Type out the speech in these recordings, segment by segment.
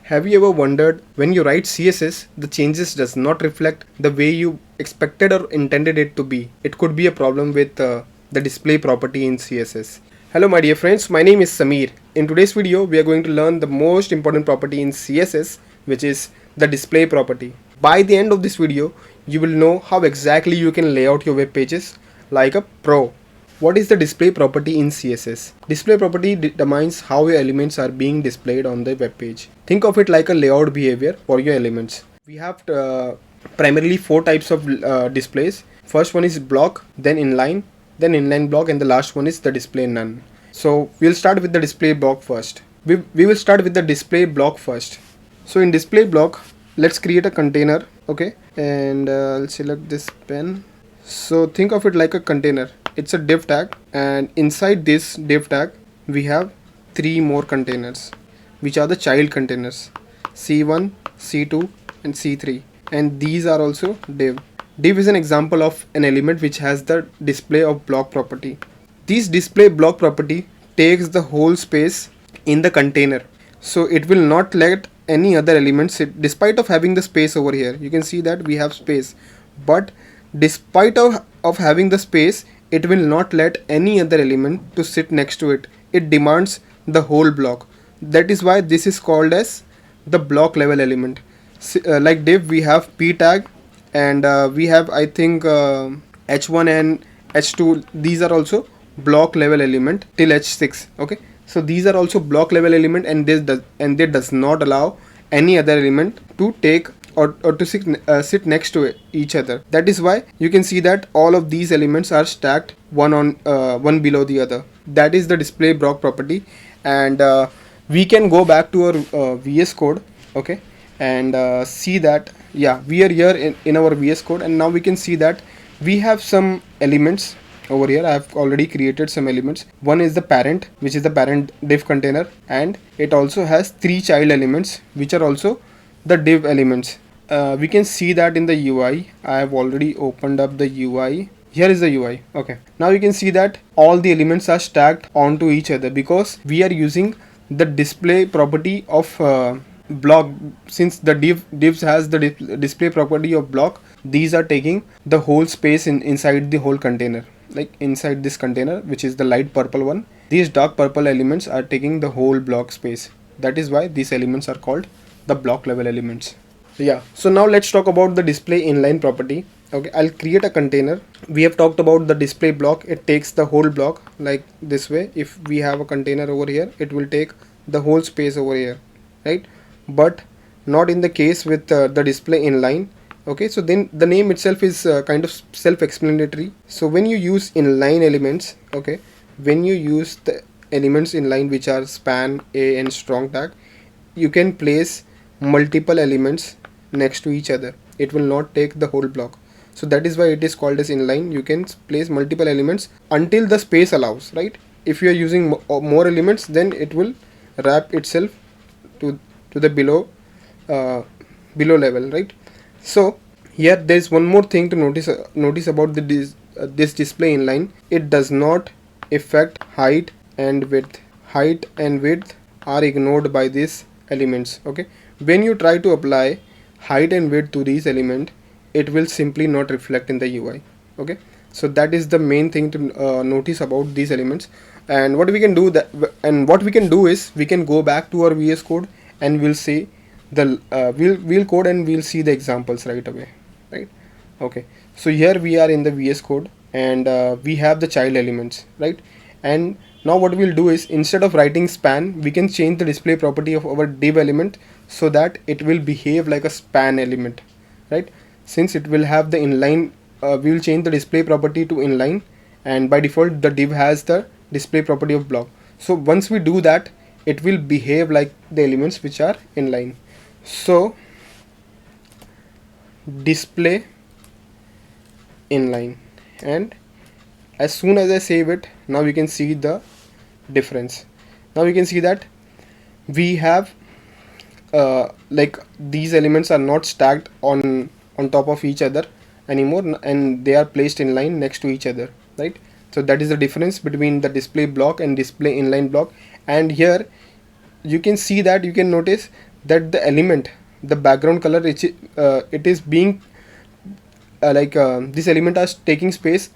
Have you ever wondered when you write CSS, the changes does not reflect the way you expected or intended it to be? It could be a problem with the display property in CSS. Hello my dear friends, my name is Samir. In today's video, we are going to learn the most important property in CSS, which is the display property. By the end of this video, you will know how exactly you can lay out your web pages like a pro. What is the display property in CSS? Display property determines how your elements are being displayed on the web page. Think of it like a layout behavior for your elements. We have primarily four types of displays. First one is block, then inline block, and the last one is the display none. So we'll start with the display block first. We will start with the display block first. So in display block, let's create a container, okay? And I'll select this pen. So think of it like a container. It's a div tag, and inside this div tag we have three more containers, which are the child containers, C1, C2 and C3, and these are also div. Div is an example of an element which has the display of block property. This display block property takes the whole space in the container, so it will not let any other element sit. Despite of having the space over here, you can see that we have space, but despite of having the space, it will not let any other element to sit next to it. It demands the whole block. That is why this is called as the block level element. Like div, we have p tag, and we have, I think, h1 and h2. These are also block level element till h6. Okay, so these are also block level element, and they does not allow any other element to take or to sit next to each other. That is why you can see that all of these elements are stacked one below the other. That is the display block property, and we can go back to our VS Code, okay, and see that, yeah, we are here in our VS Code, and now we can see that we have some elements over here. I have already created some elements. One is the parent, which is the parent div container, and it also has three child elements, which are also the div elements. We can see that in the UI. I have already opened up the UI. Here is the UI. Okay, now you can see that all the elements are stacked onto each other because we are using the display property of block. Since the divs has the display property of block, these are taking the whole space inside the whole container. Like inside this container, which is the light purple one, these dark purple elements are taking the whole block space. That is why these elements are called the block level elements. Yeah, so now let's talk about the display inline property. Okay, I'll create a container. We have talked about the display block. It takes the whole block like this way. If we have a container over here, it will take the whole space over here, right? But not in the case with the display inline. Okay, so then the name itself is kind of self-explanatory. So when you use inline elements, okay, when you use the elements inline, which are span, a and strong tag, you can place multiple elements next to each other. It will not take the whole block. So that is why it is called as inline. You can place multiple elements until the space allows, right? If you are using more elements, then it will wrap itself to the below level, right? So here there is one more thing to notice about this display inline. It does not affect height and width. Height and width are ignored by these elements. Okay, when you try to apply height and width to these elements, it will simply not reflect in the UI. Okay, so that is the main thing to notice about these elements. And what we can do is we can go back to our VS Code, and we'll see the we'll code and we'll see the examples right away, right? Okay, so here we are in the VS Code, and we have the child elements, right? And now what we'll do is, instead of writing span, we can change the display property of our div element so that it will behave like a span element, right? Since it will have the inline, we will change the display property to inline, and by default the div has the display property of block. So once we do that, it will behave like the elements which are inline. So display inline, and as soon as I save it, now you can see the difference. Now you can see that we have like these elements are not stacked on top of each other anymore, and they are placed in line next to each other, right? So that is the difference between the display block and display inline block. And here you can see that, you can notice that the element, the background color, it is being this element is taking space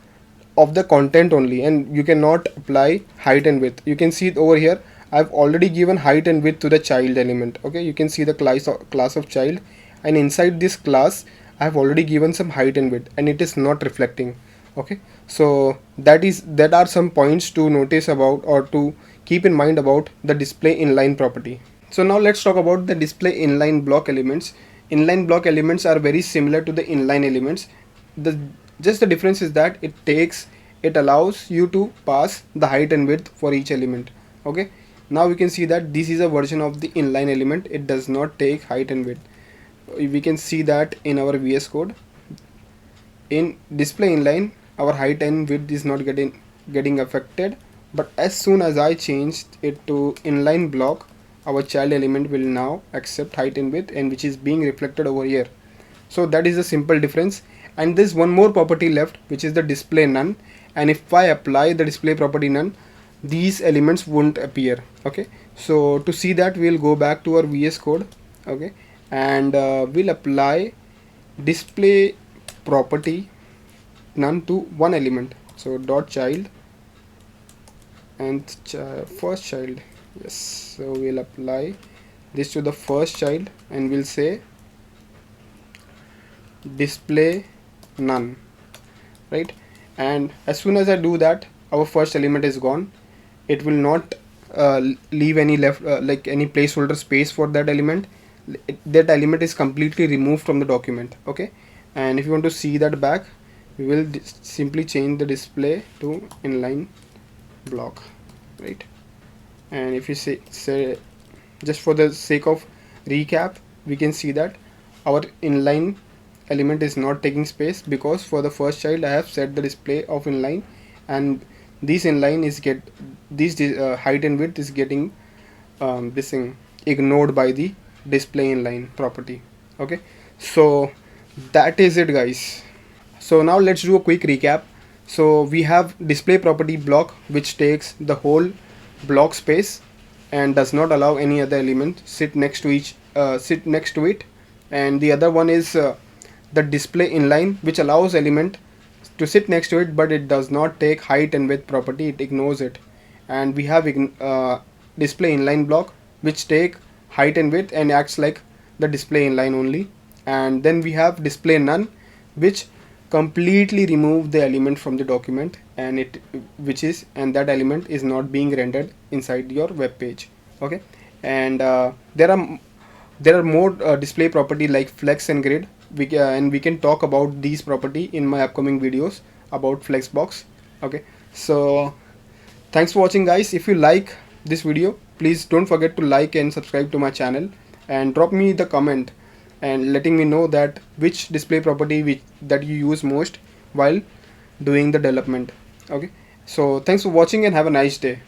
of the content only, and you cannot apply height and width. You can see it over here. I've already given height and width to the child element. Okay, you can see the class of child, and inside this class I have already given some height and width, and it is not reflecting. Okay, so that are some points to notice about, or to keep in mind about the display inline property. So now let's talk about the display inline block elements. Inline block elements are very similar to the inline elements. The just the difference is that it allows you to pass the height and width for each element. Okay, now we can see that this is a version of the inline element. It does not take height and width. We can see that in our VS Code. In display inline, our height and width is not getting affected, but as soon as I changed it to inline block, our child element will now accept height and width, and which is being reflected over here. So that is a simple difference. And there's one more property left, which is the display none, and if I apply the display property none, these elements won't appear. Okay, so to see that, we'll go back to our VS Code. Okay, and we'll apply display property none to one element. So dot child and first child. Yes, so we'll apply this to the first child, and we'll say display none, right? And as soon as I do that, our first element is gone. It will not leave any any placeholder space for that element. That element is completely removed from the document. Okay, and if you want to see that back, we will simply change the display to inline block, right? And if you say just for the sake of recap, we can see that our inline element is not taking space, because for the first child I have set the display of inline, and this inline is height and width is getting this thing ignored by the display inline property. Okay, so that is it, guys. So now let's do a quick recap. So we have display property block, which takes the whole block space and does not allow any other element sit next to it. And the other one is the display inline, which allows element to sit next to it, but it does not take height and width property, it ignores it. And we have display inline block, which take height and width and acts like the display inline only. And then we have display none, which completely remove the element from the document, and that element is not being rendered inside your web page. Okay, and there are more display property like flex and grid. We can talk about these property in my upcoming videos about flexbox. Okay, so thanks for watching, guys. If you like this video, please don't forget to like and subscribe to my channel, and drop me the comment and letting me know that which display property that you use most while doing the development. Okay, so thanks for watching and have a nice day.